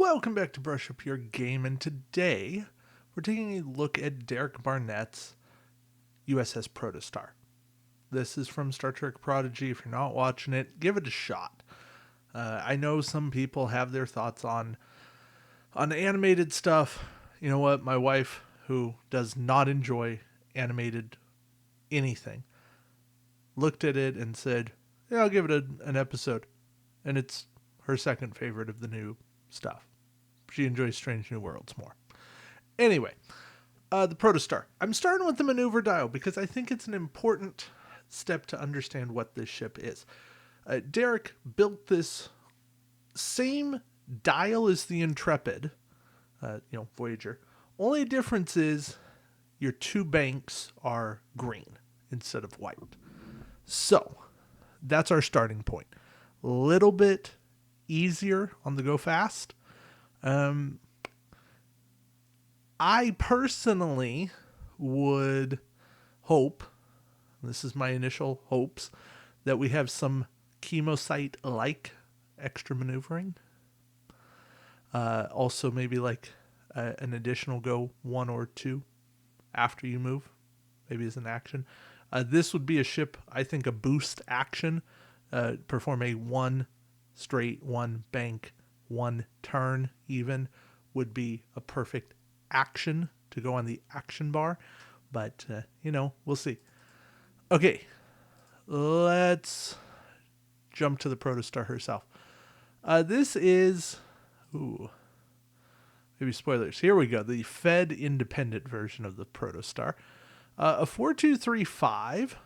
Welcome back to Brush Up Your Game, and today we're taking a look at Derek Barnett's USS Protostar. This is from Star Trek Prodigy. If you're not watching it, give it a shot. I know some people have their thoughts on animated stuff. You know what? My wife, who does not enjoy animated anything, looked at it and said, "Yeah, I'll give it an episode," and it's her second favorite of the new stuff. She enjoys Strange New Worlds more. Anyway, the Protostar. I'm starting with the maneuver dial because I think it's an important step to understand what this ship is. Derek built this same dial as the Intrepid, Voyager. Only difference is your two banks are green instead of white. So that's our starting point. A little bit easier on the go fast. I personally would hope, this is my initial hopes, that we have some chemosite-like extra maneuvering. Also maybe like an additional go 1 or 2 after you move, maybe as an action. This would be a ship, I think, a boost action. Perform a 1 straight, 1 bank, 1 turn even would be a perfect action to go on the action bar. But, we'll see. Okay, let's jump to the Protostar herself. This is... maybe spoilers. Here we go. The Fed independent version of the Protostar. A 4235.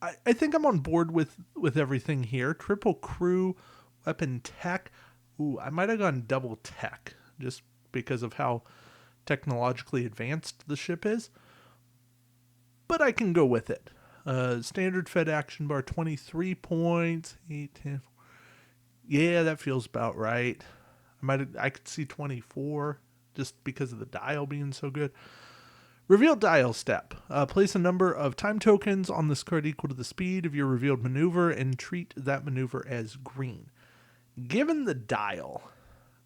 I think I'm on board with everything here. Triple crew, weapon tech. I might have gone double tech just because of how technologically advanced the ship is. But I can go with it. Standard Fed action bar, 23 points. 8, 10. Yeah, that feels about right. I could see 24 just because of the dial being so good. Reveal dial step. Place a number of time tokens on this card equal to the speed of your revealed maneuver and treat that maneuver as green. Given the dial,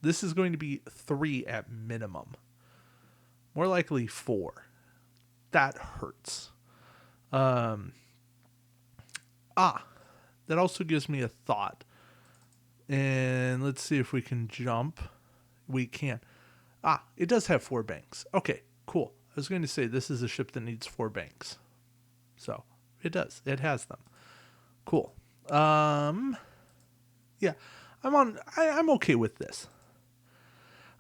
this is going to be 3 at minimum. More likely 4. That hurts. That also gives me a thought. And let's see if we can jump. We can. It does have 4 banks. Okay, cool. I was going to say this is a ship that needs 4 banks. So, it does. It has them. Cool. Yeah. I'm okay with this.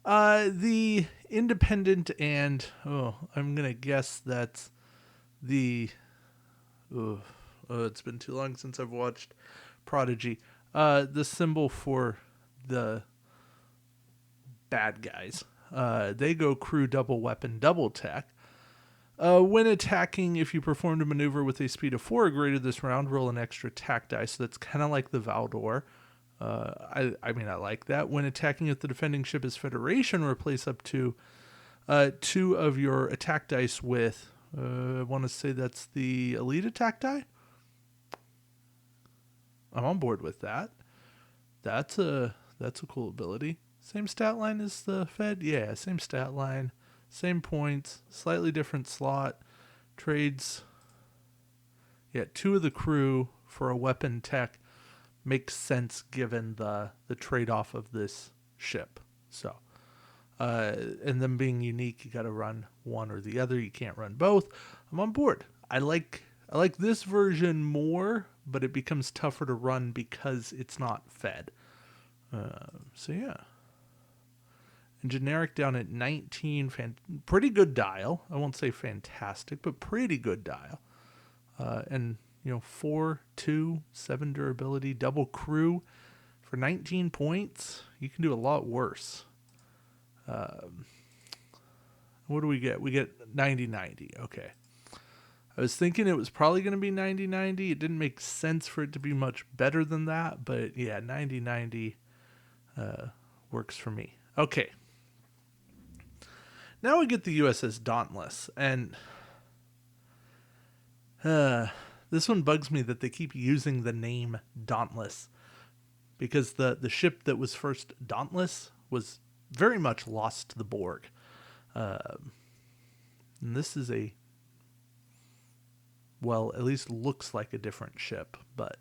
The independent and I'm gonna guess that's the it's been too long since I've watched Prodigy. The symbol for the bad guys. They go crew, double weapon, double tech. When attacking, if you performed a maneuver with a speed of 4 or greater this round, roll an extra attack die. So that's kind of like the Valdor. I like that. When attacking if the defending ship is Federation, replace up to 2 of your attack dice with, I want to say that's the elite attack die. I'm on board with that. That's a cool ability. Same stat line as the Fed? Yeah, same stat line. Same points. Slightly different slot. Trades. Yeah, 2 of the crew for a weapon tech. Makes sense given the trade-off of this ship. So, and them being unique, you got to run one or the other. You can't run both. I'm on board. I like this version more, but it becomes tougher to run because it's not fed. So yeah. And generic down at 19, pretty good dial. I won't say fantastic, but pretty good dial. And 4, 2, 7 durability, double crew for 19 points. You can do a lot worse. What do we get? We get 90-90. Okay. I was thinking it was probably going to be 90-90. It didn't make sense for it to be much better than that, but yeah, 90-90 works for me. Okay. Now we get the USS Dauntless, and this one bugs me that they keep using the name Dauntless. because the ship that was first Dauntless was very much lost to the Borg. And this is at least looks like a different ship. But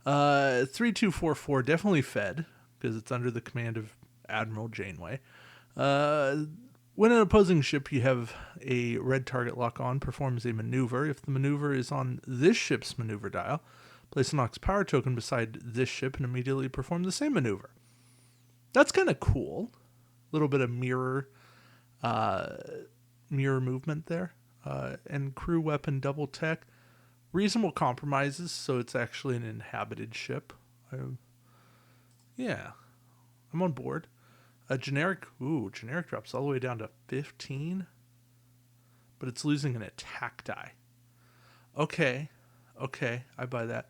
3244 definitely Fed, because it's under the command of Admiral Janeway. When an opposing ship you have a red target lock on performs a maneuver, if the maneuver is on this ship's maneuver dial, place an Ox power token beside this ship and immediately perform the same maneuver. That's kind of cool. A little bit of mirror movement there. And crew weapon double tech. Reasonable compromises, so it's actually an inhabited ship. I'm on board. Generic drops all the way down to 15, but it's losing an attack die. Okay, I buy that.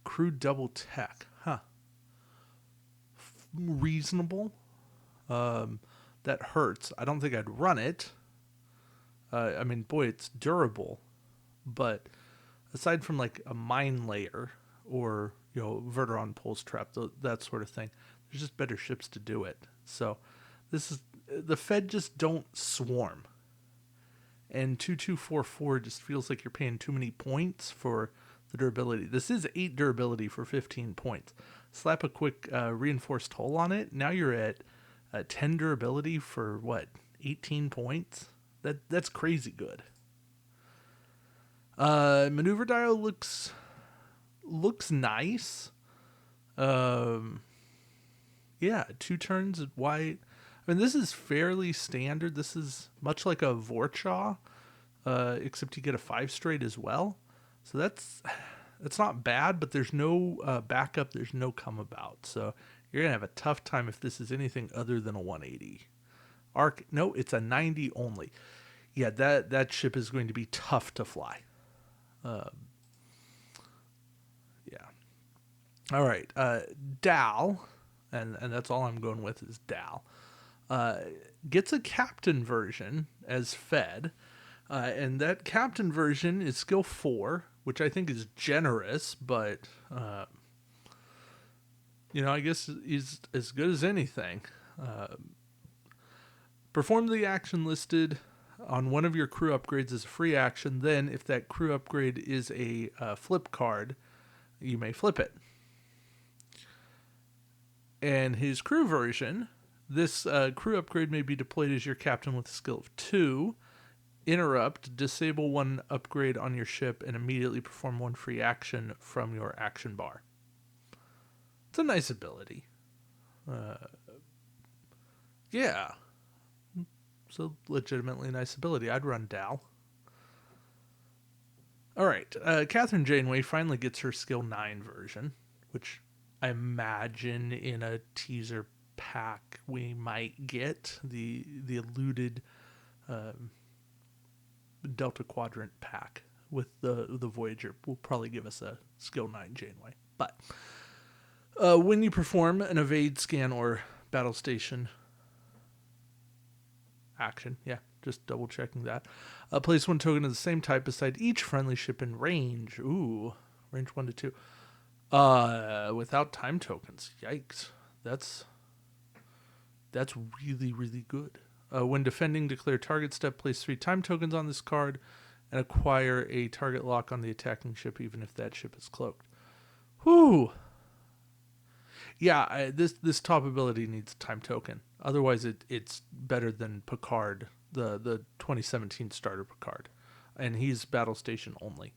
Crew double tech, reasonable. That hurts. I don't think I'd run it. I mean, boy, it's durable, but aside from like a mine layer or Verteron pulse trap, that sort of thing, there's just better ships to do it. So this is the Fed just don't swarm, and 2244 just feels like you're paying too many points for the durability. This is 8 durability for 15 points. Slap a quick reinforced hull on it. Now you're at 10 durability for 18 points. That's crazy good. Maneuver dial looks nice. 2 turns wide. I mean, this is fairly standard. This is much like a Vorchaw, except you get a 5 straight as well. So that's not bad, but there's no backup. There's no come about. So you're gonna have a tough time if this is anything other than a 180. Arc, no, it's a 90 only. Yeah, that ship is going to be tough to fly. All right, Dal, and that's all I'm going with is Dal. Gets a captain version as Fed, and that captain version is skill 4, which I think is generous, but I guess is as good as anything. Perform the action listed on one of your crew upgrades as a free action. Then, if that crew upgrade is a flip card, you may flip it. And his crew version, this crew upgrade may be deployed as your captain with a skill of 2. Interrupt, disable one upgrade on your ship, and immediately perform one free action from your action bar. It's a nice ability. It's a legitimately nice ability. I'd run Dal. All right, Catherine Janeway finally gets her skill 9 version, which I imagine in a teaser pack we might get the eluded Delta Quadrant pack with the Voyager. Will probably give us a skill 9 Janeway. But when you perform an evade, scan, or battle station action, just double checking that, place one token of the same type beside each friendly ship in range. Ooh, range 1 to 2. Without time tokens. Yikes. That's really, really good. When defending, declare target step, place 3 time tokens on this card, and acquire a target lock on the attacking ship, even if that ship is cloaked. Whew. Yeah, this top ability needs time token. Otherwise, it's better than Picard, the 2017 starter Picard, and he's battle station only,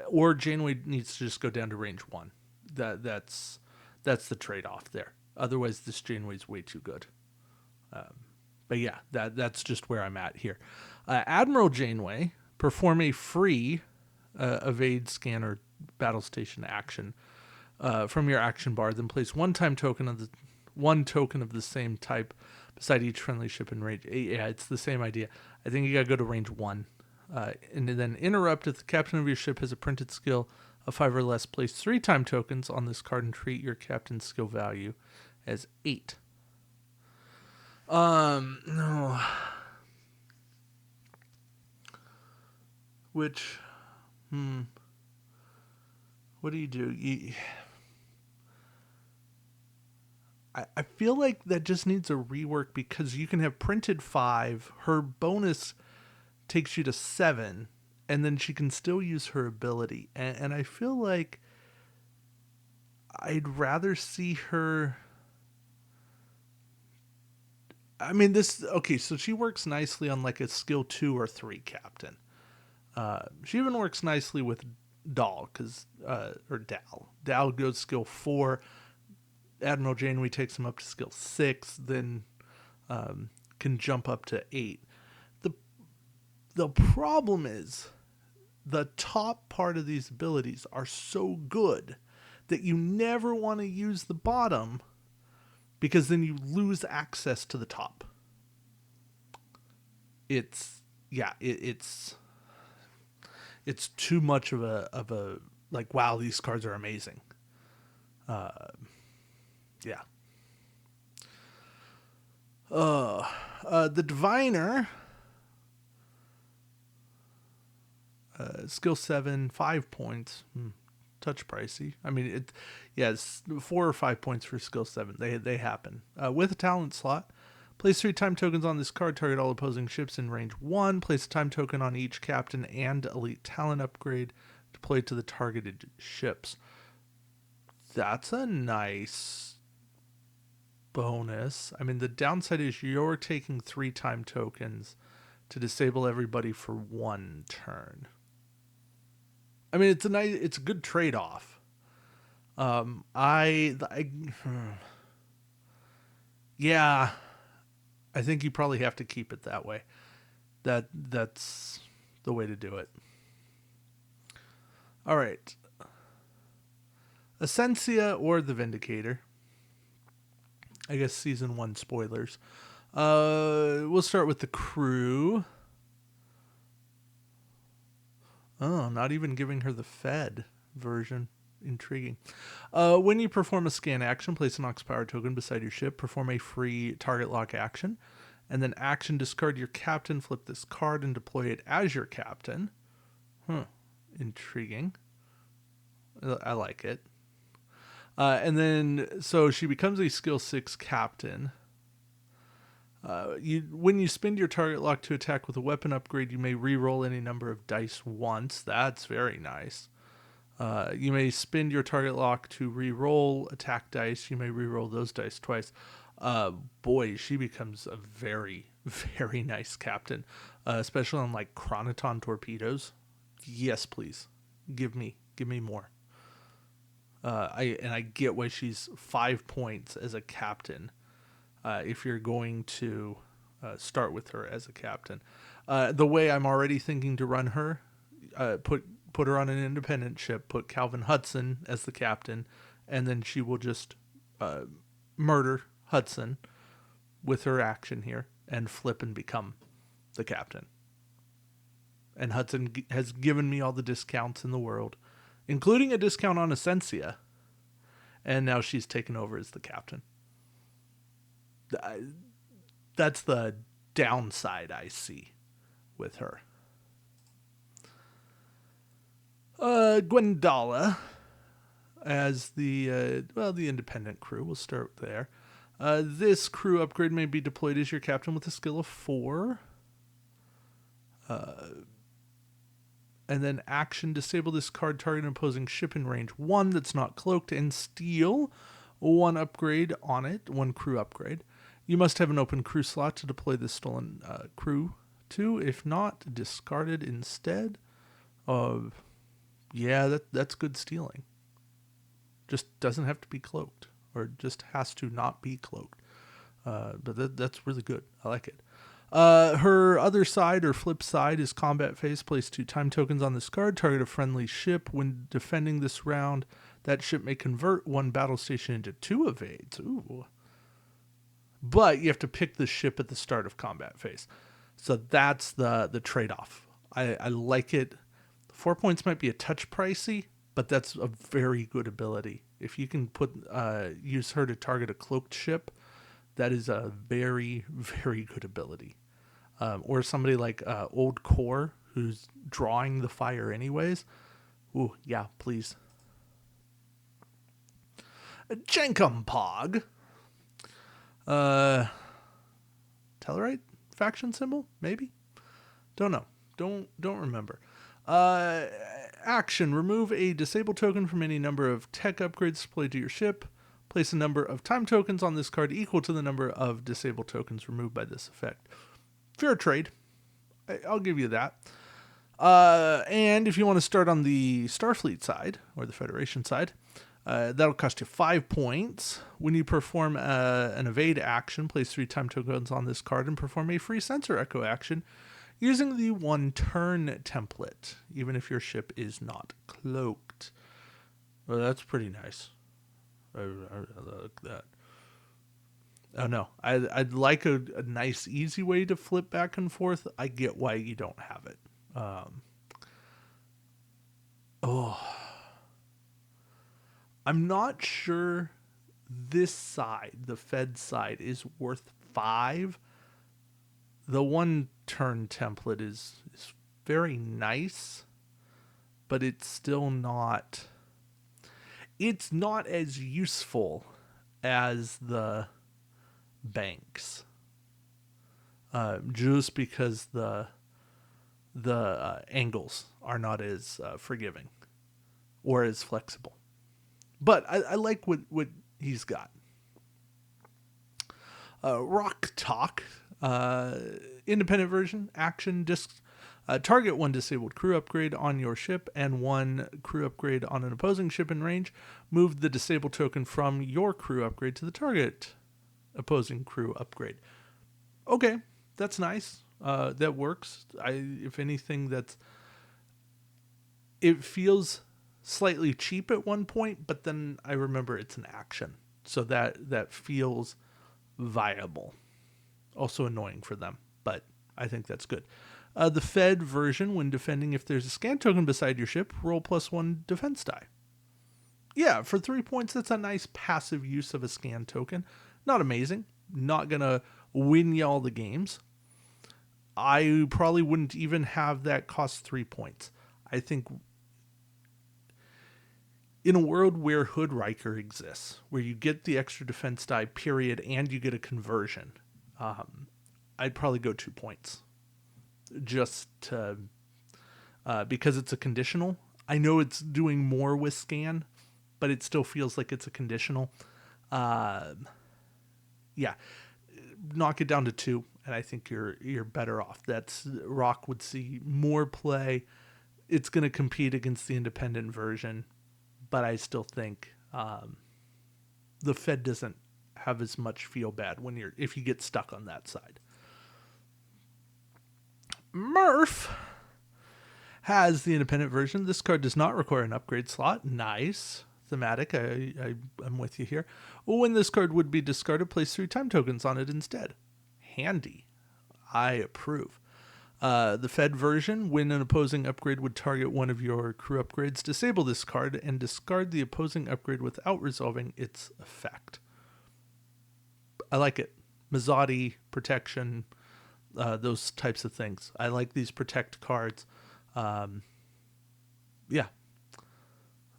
or Janeway needs to just go down to range 1. That's the trade off there. Otherwise, this Janeway's way too good. But yeah, that's just where I'm at here. Admiral Janeway, perform a free evade, scan, or battle station action from your action bar. Then place one token of the same type beside each friendly ship in range. Yeah, it's the same idea. I think you gotta go to range 1. And then interrupt if the captain of your ship has a printed skill of 5 or less. Place 3 time tokens on this card and treat your captain's skill value as 8. No. Which, what do you do? I feel like that just needs a rework because you can have printed 5. Her bonus takes you to 7, and then she can still use her ability. And I feel like I'd rather see her. I mean, this. Okay, so she works nicely on like a skill 2 or 3 captain. She even works nicely with Dahl, or Dal. Dal goes skill 4. Admiral Janeway takes him up to skill 6, then can jump up to 8. The the problem is the top part of these abilities are so good that you never want to use the bottom because then you lose access to the top. It's yeah, it's too much of a like, wow, these cards are amazing. Yeah. The Diviner, skill 7, 5 points. Touch pricey. I mean, it's 4 or 5 points for skill 7. They happen. With a talent slot, place 3 time tokens on this card. Target all opposing ships in range 1. Place a time token on each captain and elite talent upgrade deployed to the targeted ships. That's a nice bonus. I mean, the downside is you're taking 3 time tokens to disable everybody for 1 turn. I mean, it's a good trade off. Yeah, I think you probably have to keep it that way. That's the way to do it. All right, Essentia or the Vindicator. I guess season 1 spoilers. We'll start with the crew. Oh, not even giving her the Fed version. Intriguing. When you perform a scan action, place an Ox Power token beside your ship. Perform a free target lock action. And then action, discard your captain, flip this card, and deploy it as your captain. Intriguing. I like it. And then, so she becomes a skill 6 captain. When you spend your target lock to attack with a weapon upgrade, you may re-roll any number of dice once. That's very nice. You may spend your target lock to re-roll attack dice. You may re-roll those dice twice. Boy, she becomes a very, very nice captain, especially on like Chronoton torpedoes. Yes, please, give me more. I get why she's 5 points as a captain. If you're going to start with her as a captain, the way I'm already thinking to run her, put her on an independent ship, put Calvin Hudson as the captain, and then she will just murder Hudson with her action here and flip and become the captain. And Hudson has given me all the discounts in the world, including a discount on Essentia, and now she's taken over as the captain. That's the downside I see with her. Gwendala as the independent crew. We'll start there. This crew upgrade may be deployed as your captain with a skill of 4. And then action, disable this card, target an opposing ship in range 1 that's not cloaked, and steal 1 upgrade on it, 1 crew upgrade. You must have an open crew slot to deploy this stolen crew to. If not, discard it instead. Yeah, that's good stealing. Just doesn't have to be cloaked, or just has to not be cloaked. But that's really good. I like it. Her other side or flip side is combat phase. Place 2 time tokens on this card. Target a friendly ship. When defending this round, that ship may convert 1 battle station into 2 evades. Ooh. But you have to pick the ship at the start of combat phase. So that's the trade-off. I like it. 4 points might be a touch pricey, but that's a very good ability. If you can use her to target a cloaked ship, that is a very, very good ability. Or somebody like Old Core, who's drawing the fire anyways. Ooh, yeah, please. Jenkum Pog. Uh, Tellarite faction symbol, maybe. Don't know. Don't remember. Uh, Action: remove a disabled token from any number of tech upgrades displayed to your ship. Place a number of time tokens on this card equal to the number of disabled tokens removed by this effect. Fair trade. I'll give you that. And if you want to start on the Starfleet side, or the Federation side, that'll cost you 5 points. When you perform an evade action, place 3 time tokens on this card and perform a free sensor echo action using the 1 turn template, even if your ship is not cloaked. Well, that's pretty nice. I like that. Oh no, I'd like a nice, easy way to flip back and forth. I get why you don't have it. I'm not sure this side, the Fed side, is worth 5. The 1 turn template is very nice, but it's still not. It's not as useful as the banks, just because the angles are not as forgiving or as flexible. But I like what he's got. Rock Talk, independent version, action, disc. Target 1 disabled crew upgrade on your ship and 1 crew upgrade on an opposing ship in range. Move the disabled token from your crew upgrade to the target opposing crew upgrade. Okay, that's nice. That works. If anything, it feels slightly cheap at one point, but then I remember it's an action, so that feels viable. Also annoying for them, but I think that's good. The Fed version, when defending, if there's a scan token beside your ship, roll +1 defense die. Yeah, for 3 points, that's a nice passive use of a scan token. Not amazing. Not gonna win you all the games. I probably wouldn't even have that cost 3 points. I think in a world where Hood Riker exists, where you get the extra defense die, period, and you get a conversion, I'd probably go 2 points. Just to, because it's a conditional. I know it's doing more with scan, but it still feels like it's a conditional. Yeah, knock it down to 2, and I think you're better off. Rock would see more play. It's going to compete against the independent version, but I still think the Fed doesn't have as much feel bad if you get stuck on that side. Murph has the independent version. This card does not require an upgrade slot. Nice. Thematic. I'm with you here. When this card would be discarded, place 3 time tokens on it instead. Handy. I approve. The Fed version, when an opposing upgrade would target one of your crew upgrades, disable this card and discard the opposing upgrade without resolving its effect. I like it. Mazzotti, protection, those types of things. I like these protect cards. Yeah.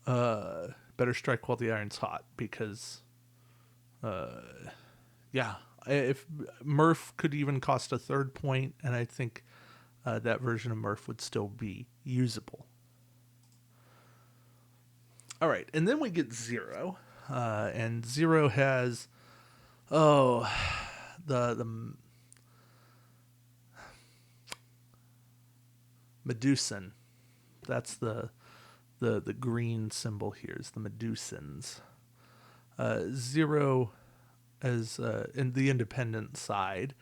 Better strike while the iron's hot, because yeah, if Murph could even cost a 3rd point, and I think that version of Murph would still be usable. All right, and then we get Zero, and Zero has the Medusan. That's the green symbol here is the Medusans. Zero, as in the independent side,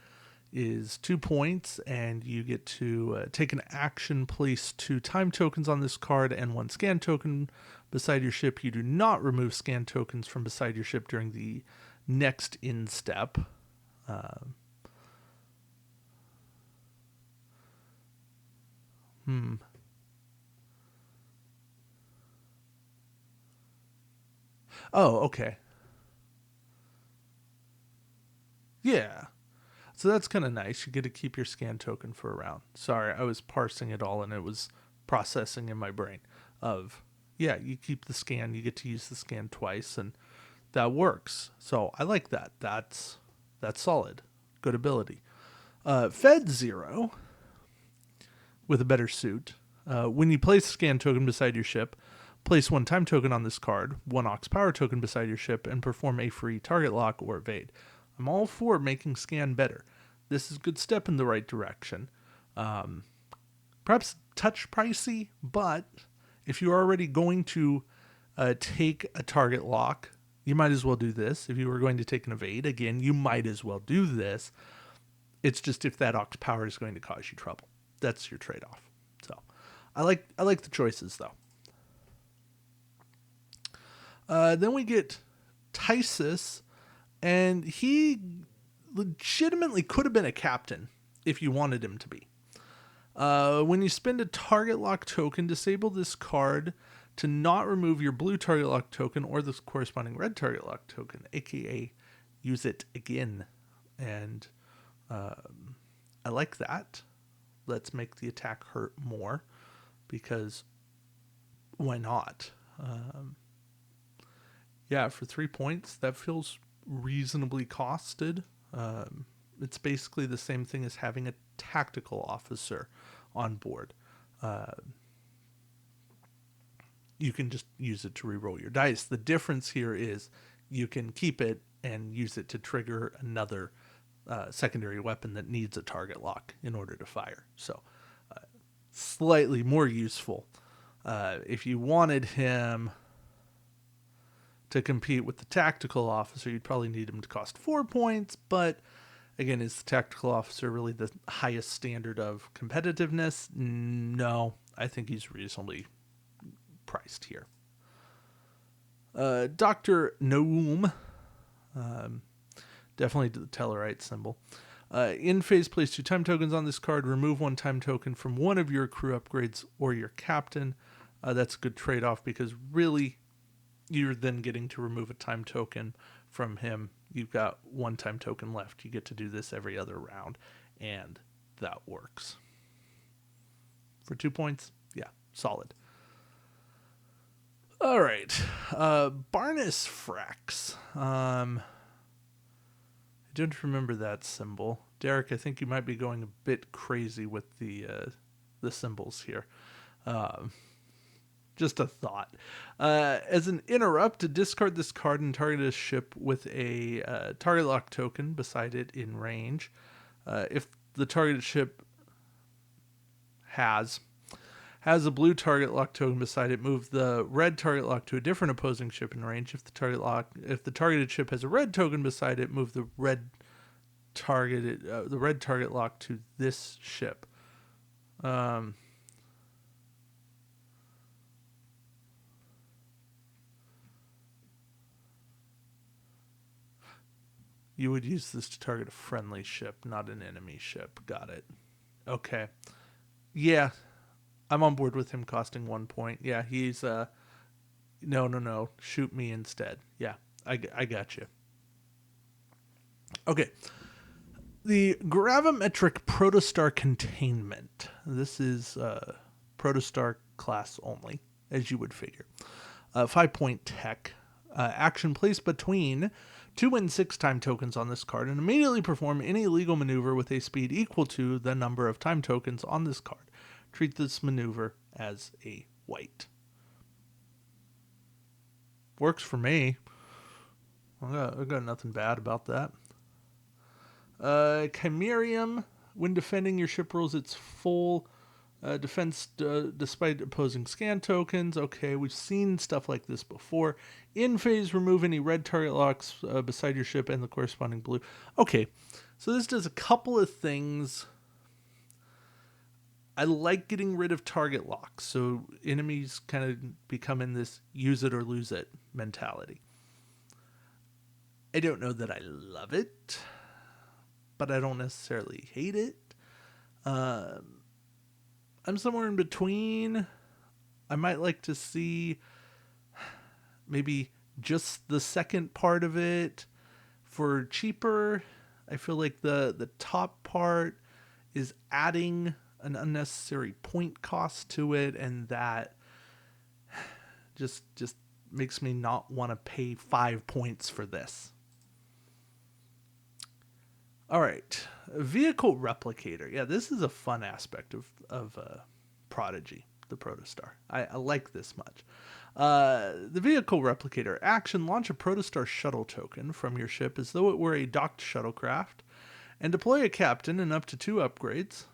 is 2 points, and you get to take an action, place 2 time tokens on this card and 1 scan token beside your ship. You do not remove scan tokens from beside your ship during the next in step. Oh, okay. Yeah. So that's kind of nice. You get to keep your scan token for a round. Sorry, I was parsing it all and it was processing in my brain of, yeah, you keep the scan, you get to use the scan twice, and that works. So I like that. That's That's solid. Good ability. Fed 0, with a better suit. When you place a scan token beside your ship, place 1 time token on this card, 1 Aux power token beside your ship, and perform a free target lock or evade. I'm all for making scan better. This is a good step in the right direction. Perhaps touch pricey, but if you're already going to take a target lock, you might as well do this. If you were going to take an evade, again, you might as well do this. It's just if that Aux power is going to cause you trouble. That's your trade-off. So I like the choices, though. Then we get Tysus, and he legitimately could have been a captain if you wanted him to be. When you spend a target lock token, disable this card to not remove your blue target lock token or the corresponding red target lock token, aka use it again. And I like that. Let's make the attack hurt more, because why not? Yeah, for 3 points, that feels reasonably costed. It's basically the same thing as having a tactical officer on board. You can just use it to reroll your dice. The difference here is you can keep it and use it to trigger another secondary weapon that needs a target lock in order to fire. So slightly more useful. If you wanted him to compete with the tactical officer, you'd probably need him to cost 4 points, but again, is the tactical officer really the highest standard of competitiveness? No, I think he's reasonably priced here. Dr. Noom, definitely the Tellarite symbol. In phase, place 2 time tokens on this card. Remove 1 time token from one of your crew upgrades or your captain. That's a good trade-off, because really you're then getting to remove a time token from him. You've got 1 time token left. You get to do this every other round, and that works. For 2 points, yeah, solid. All right, Barnus Frax. I don't remember that symbol. Derek, I think you might be going a bit crazy with the symbols here. Just a thought. As an interrupt, to discard this card and target a ship with a target lock token beside it in range. If the targeted ship has a blue target lock token beside it, move the red target lock to a different opposing ship in range. If the targeted ship has a red token beside it, move the red target lock to this ship. You would use this to target a friendly ship, not an enemy ship. Got it. Okay. Yeah, I'm on board with him costing 1 point. Yeah, he's no. Shoot me instead. Yeah, I got you. Okay. The gravimetric Protostar containment. This is Protostar class only, as you would figure. 5 point tech. Action placed between 2 and 6 time tokens on this card, and immediately perform any illegal maneuver with a speed equal to the number of time tokens on this card. Treat this maneuver as a white. Works for me. I got nothing bad about that. Chimerium. When defending, your ship rolls its full defense despite opposing scan tokens. Okay, we've seen stuff like this before. In phase, remove any red target locks beside your ship and the corresponding blue. Okay, so this does a couple of things. I like getting rid of target locks, so enemies kind of become in this use it or lose it mentality. I don't know that I love it, but I don't necessarily hate it. I'm somewhere in between. I might like to see maybe just the second part of it for cheaper. I feel like the top part is adding an unnecessary point cost to it, and that just makes me not want to pay 5 points for this. All right, vehicle replicator. Yeah, this is a fun aspect of Prodigy, the Protostar. I like this much. The vehicle replicator action: launch a Protostar shuttle token from your ship as though it were a docked shuttlecraft, and deploy a captain and up to 2 upgrades,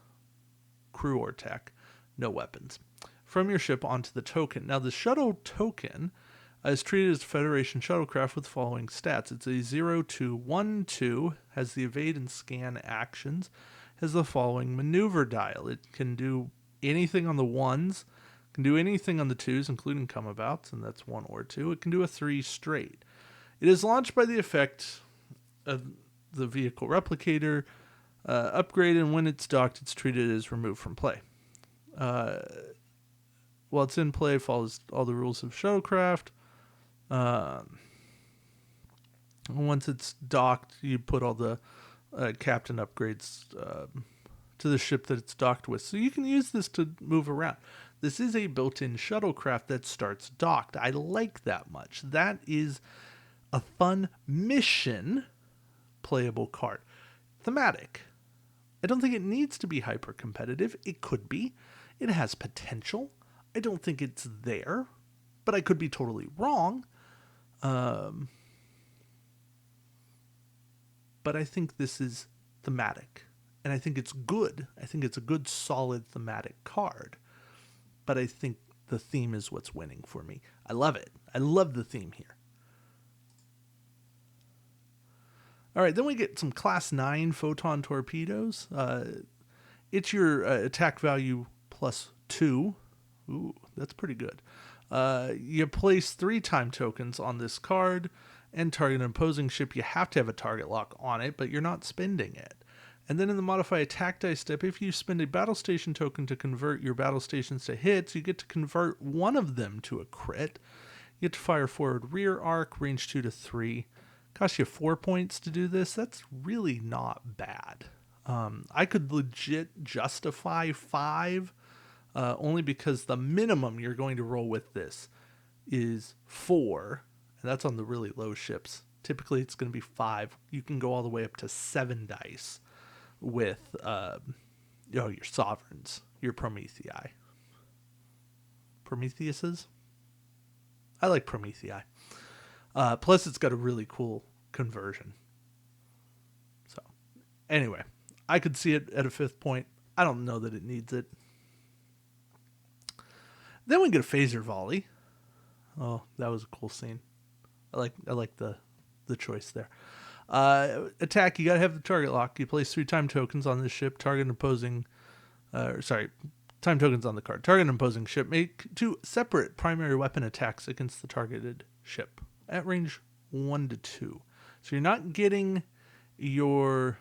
crew or tech, no weapons, from your ship onto the token. Now, the shuttle token is treated as a Federation shuttlecraft with the following stats. It's a 0-2-1-2, has the evade and scan actions, has the following maneuver dial. It can do anything on the 1s, can do anything on the 2s, including comeabouts, and that's 1 or 2. It can do a 3 straight. It is launched by the effect of the vehicle replicator upgrade, and when it's docked, it's treated as removed from play. While it's in play, follows all the rules of shuttlecraft. Once it's docked, you put all the captain upgrades to the ship that it's docked with. So you can use this to move around. This is a built-in shuttlecraft that starts docked. I like that much. That is a fun mission playable card. Thematic. I don't think it needs to be hyper competitive. It could be. It has potential. I don't think it's there, but I could be totally wrong. But I think this is thematic, and I think it's good. I think it's a good, solid thematic card. But I think the theme is what's winning for me. I love it. I love the theme here. All right, then we get some Class 9 photon torpedoes. It's your attack value +2. Ooh, that's pretty good. You place 3 time tokens on this card and target an opposing ship. You have to have a target lock on it, but you're not spending it. And then in the modify attack dice step, if you spend a battle station token to convert your battle stations to hits, you get to convert one of them to a crit. You get to fire forward rear arc, range 2 to 3. Costs you 4 points to do this. That's really not bad. I could legit justify 5, only because the minimum you're going to roll with this is 4, and that's on the really low ships. Typically, it's going to be 5. You can go all the way up to 7 dice with your sovereigns, your Promethei. Prometheuses? I like Promethei. Plus, it's got a really cool conversion. So, anyway, I could see it at a 5th point. I don't know that it needs it. Then we get a phaser volley. Oh, that was a cool scene. I like the choice there. Attack, you gotta have the target lock. You place 3 time tokens on this ship. Target opposing, time tokens on the card. Target an opposing ship. Make 2 separate primary weapon attacks against the targeted ship at range 1 to 2. So you're not getting your.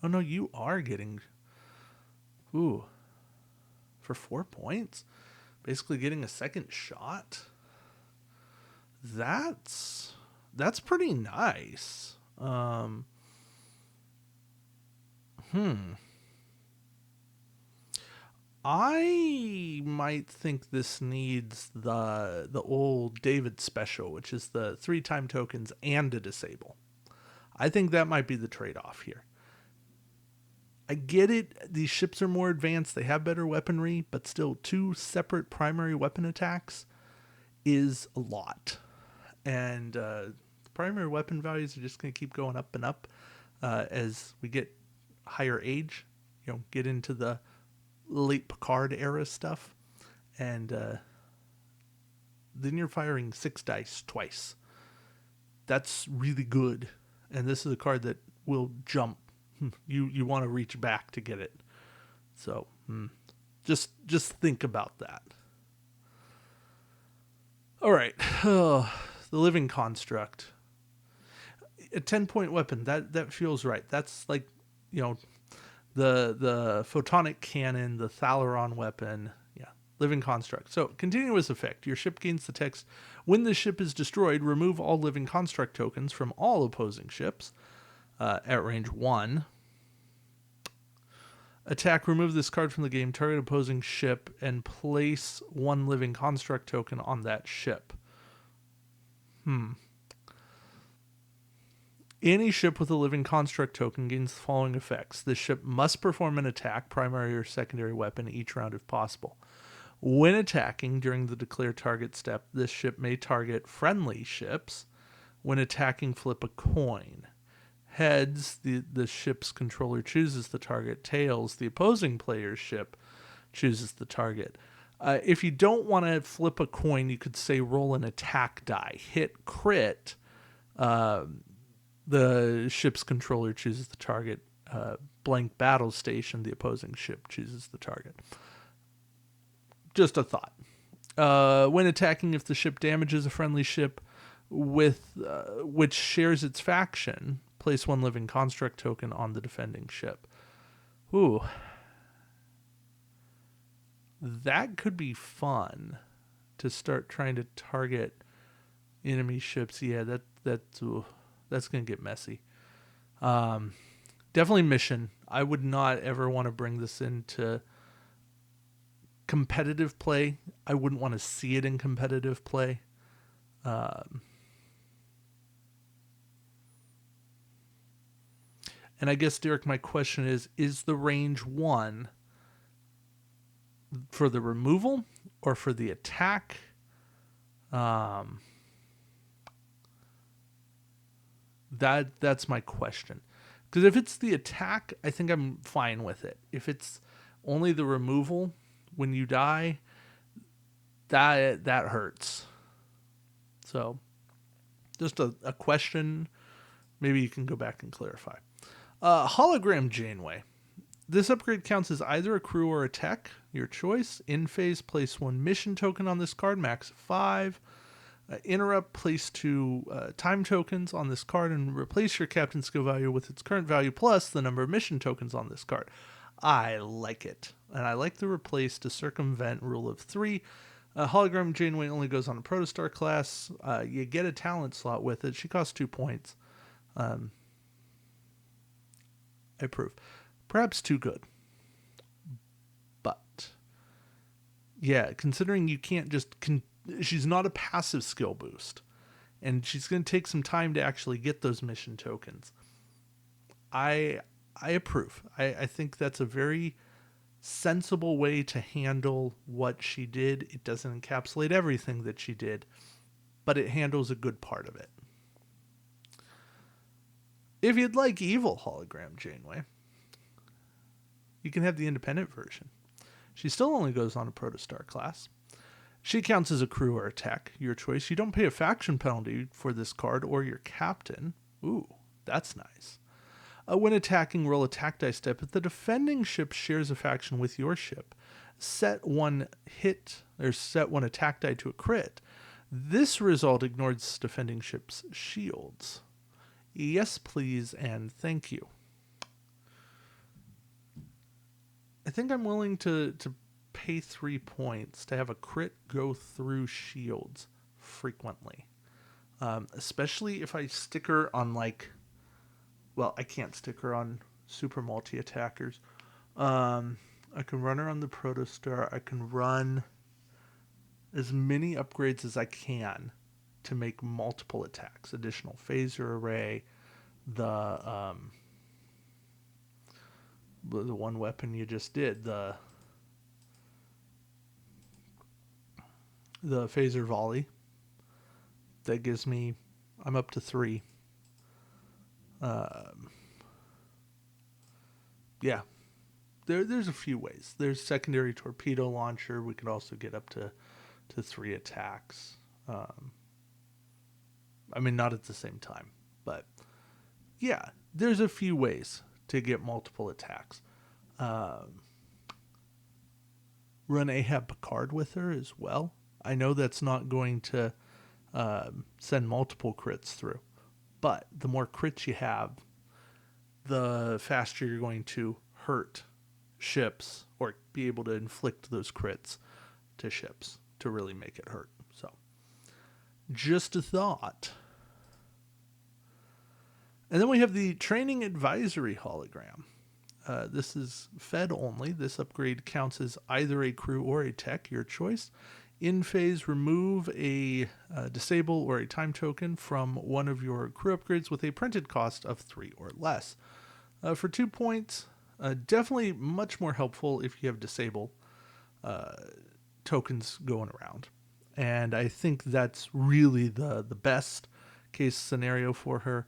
Oh no, you are getting. Ooh, for 4 points, basically getting a second shot. That's pretty nice. I might think this needs the old David special, which is the 3 time tokens and a disable. I think that might be the trade-off here. I get it. These ships are more advanced. They have better weaponry, but still 2 separate primary weapon attacks is a lot. And primary weapon values are just going to keep going up and up as we get higher age, get into the late Picard era stuff. And then you're firing 6 dice twice. That's really good. And this is a card that will jump. You want to reach back to get it. So just think about that. All right. The living construct. A 10-point weapon. That feels right. That's like, the photonic cannon, the Thalaron weapon. Yeah. Living construct. So continuous effect. Your ship gains the text. When the ship is destroyed, remove all living construct tokens from all opposing ships at range 1. Attack, remove this card from the game, target opposing ship, and place 1 living construct token on that ship. Any ship with a living construct token gains the following effects. This ship must perform an attack, primary or secondary weapon, each round if possible. When attacking during the declare target step, this ship may target friendly ships. When attacking, flip a coin. Heads, the ship's controller chooses the target. Tails, the opposing player's ship chooses the target. If you don't want to flip a coin, you could say roll an attack die. Hit crit, the ship's controller chooses the target. Blank battle station, the opposing ship chooses the target. Just a thought. When attacking, if the ship damages a friendly ship with which shares its faction, place one living construct token on the defending ship. Ooh. That could be fun to start trying to target enemy ships. Yeah, that's going to get messy. Definitely mission. I would not ever want to bring this into competitive play. I wouldn't want to see it in competitive play. And I guess, Derek, my question is the range 1 for the removal or for the attack? That's my question. Because if it's the attack, I think I'm fine with it. If it's only the removal when you die, that hurts. So, just a question. Maybe you can go back and clarify. Hologram Janeway. This upgrade counts as either a crew or a tech, your choice. In phase, place 1 mission token on this card, max 5. Interrupt, place 2 time tokens on this card and replace your captain skill value with its current value plus the number of mission tokens on this card. I like it. And I like the replace to circumvent rule of 3. Hologram Janeway only goes on a Protostar class. You get a talent slot with it. She costs 2 points. I approve. Perhaps too good. But, yeah, considering you can't just... she's not a passive skill boost. And she's going to take some time to actually get those mission tokens. I approve. I think that's a very sensible way to handle what she did. It doesn't encapsulate everything that she did, but it handles a good part of it. If you'd like Evil Hologram Janeway, you can have the independent version. She still only goes on a Protostar class. She counts as a crew or a tech, your choice. You don't pay a faction penalty for this card or your captain. Ooh, that's nice. When attacking, roll attack die step. If the defending ship shares a faction with your ship, set one attack die to a crit. This result ignores defending ship's shields. Yes, please, and thank you. I think I'm willing to pay 3 points to have a crit go through shields frequently. Especially if I stick her on I can't stick her on super multi-attackers. I can run her on the Protostar. I can run as many upgrades as I can to make multiple attacks. Additional phaser array, the one weapon you just did, the phaser volley. That gives me, I'm up to 3. Yeah, there's a few ways. There's secondary torpedo launcher. We could also get up to 3 attacks. Not at the same time, but yeah, there's a few ways to get multiple attacks. Run Ahab Picard with her as well. I know that's not going to send multiple crits through, but the more crits you have, the faster you're going to hurt ships or be able to inflict those crits to ships to really make it hurt. So, just a thought. And then we have the Training Advisory Hologram. This is Fed only. This upgrade counts as either a crew or a tech, your choice. In phase, remove a disable or a time token from one of your crew upgrades with a printed cost of 3 or less. For 2 points, definitely much more helpful if you have disable tokens going around. And I think that's really the best case scenario for her,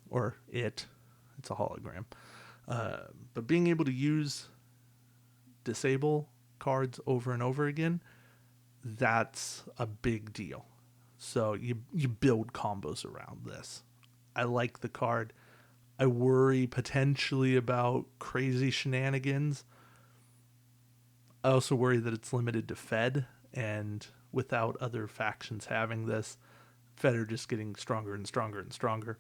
or it. It's a hologram. But being able to use disable cards over and over again, that's a big deal. So you build combos around this. I like the card. I worry potentially about crazy shenanigans. I also worry that it's limited to Fed, and without other factions having this, Fed are just getting stronger and stronger and stronger.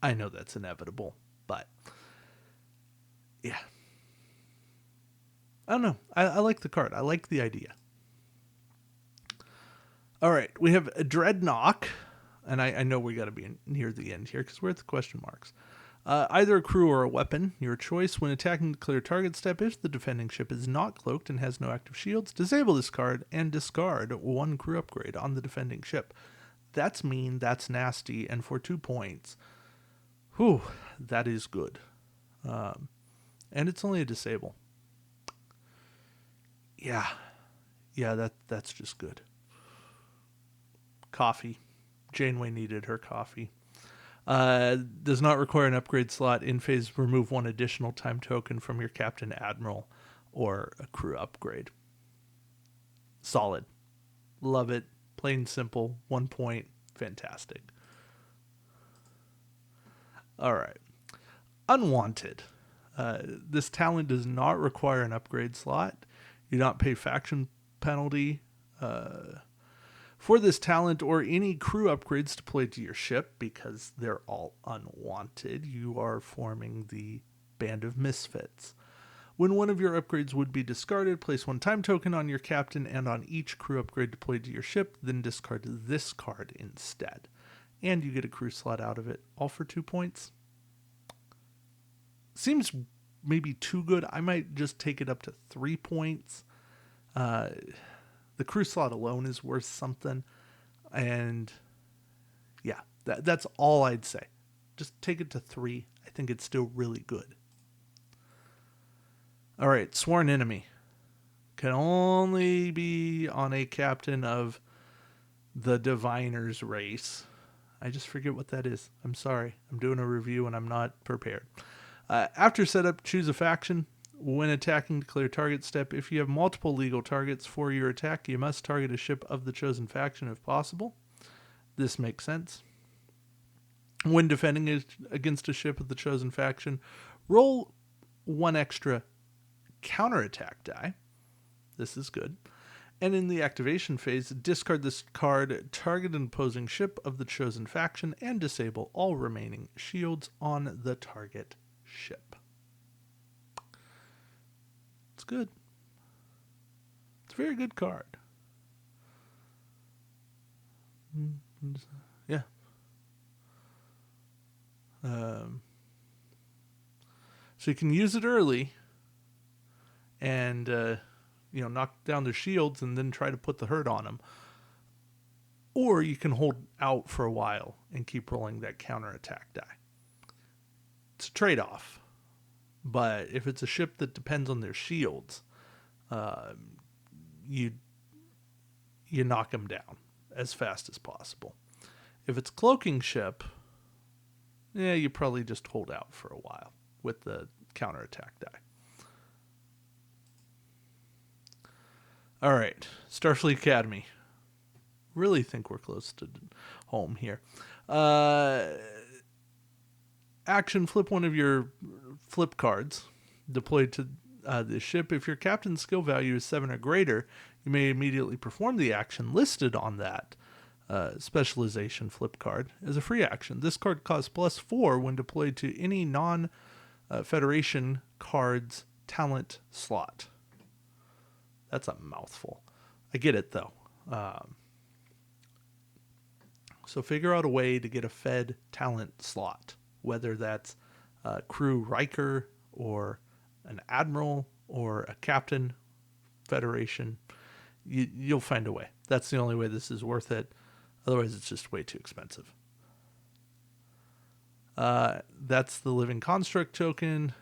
I know that's inevitable, but yeah. I don't know. I like the card. I like the idea. All right, we have a Dreadnought, and I know we got to be near the end here because we're at the question marks. Either a crew or a weapon, your choice. When attacking the clear target step, if the defending ship is not cloaked and has no active shields, disable this card and discard 1 crew upgrade on the defending ship. That's mean, that's nasty, and for 2 points, whew, that is good. And it's only a disable. Yeah, that's just good. Coffee. Janeway needed her coffee. Does not require an upgrade slot. In phase, remove 1 additional time token from your captain, admiral, or a crew upgrade. Solid. Love it. Plain simple. 1 point. Fantastic. All right. Unwanted. This talent does not require an upgrade slot. You do not pay faction penalty for this talent or any crew upgrades deployed to your ship because they're all unwanted. You are forming the Band of Misfits. When one of your upgrades would be discarded, place 1 time token on your captain and on each crew upgrade deployed to your ship, then discard this card instead. And you get a crew slot out of it, all for 2 points. Seems maybe too good. I might just take it up to 3 points. The crew slot alone is worth something. And yeah, that's all I'd say. Just take it to 3. I think it's still really good. All right, Sworn Enemy. Can only be on a captain of the Diviner's race. I just forget what that is. I'm sorry. I'm doing a review and I'm not prepared. After setup, choose a faction. When attacking, declare target step. If you have multiple legal targets for your attack, you must target a ship of the chosen faction if possible. This makes sense. When defending against a ship of the chosen faction, roll 1 extra counterattack die. This is good. And in the activation phase, discard this card, target an opposing ship of the chosen faction, and disable all remaining shields on the target ship. It's good. It's a very good card. Yeah. So you can use it early and knock down their shields and then try to put the hurt on them. Or you can hold out for a while and keep rolling that counterattack die. It's a trade-off. But if it's a ship that depends on their shields, you knock them down as fast as possible. If it's cloaking ship, you probably just hold out for a while with the counterattack die. All right, Starfleet Academy. Really think we're close to home here. Action, flip 1 of your flip cards deployed to the ship. If your captain's skill value is 7 or greater, you may immediately perform the action listed on that specialization flip card as a free action. This card costs +4 when deployed to any non-Federation card's talent slot. That's a mouthful. I get it, though. So figure out a way to get a Fed talent slot, whether that's crew Riker or an admiral or a captain Federation. you'll find a way. That's the only way this is worth it. Otherwise, it's just way too expensive. That's the Living Construct token.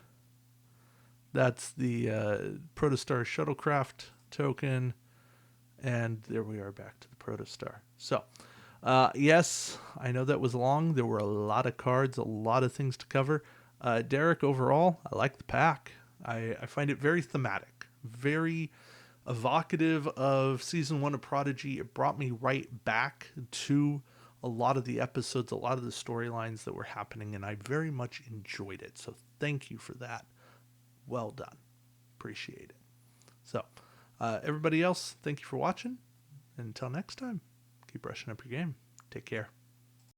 That's the Protostar Shuttlecraft token. And there we are back to the Protostar. So, yes, I know that was long. There were a lot of cards, a lot of things to cover. Derek, overall, I like the pack. I find it very thematic, very evocative of Season 1 of Prodigy. It brought me right back to a lot of the episodes, a lot of the storylines that were happening, and I very much enjoyed it. So thank you for that. Well done. Appreciate it. So, everybody else, thank you for watching. Until next time, keep brushing up your game. Take care.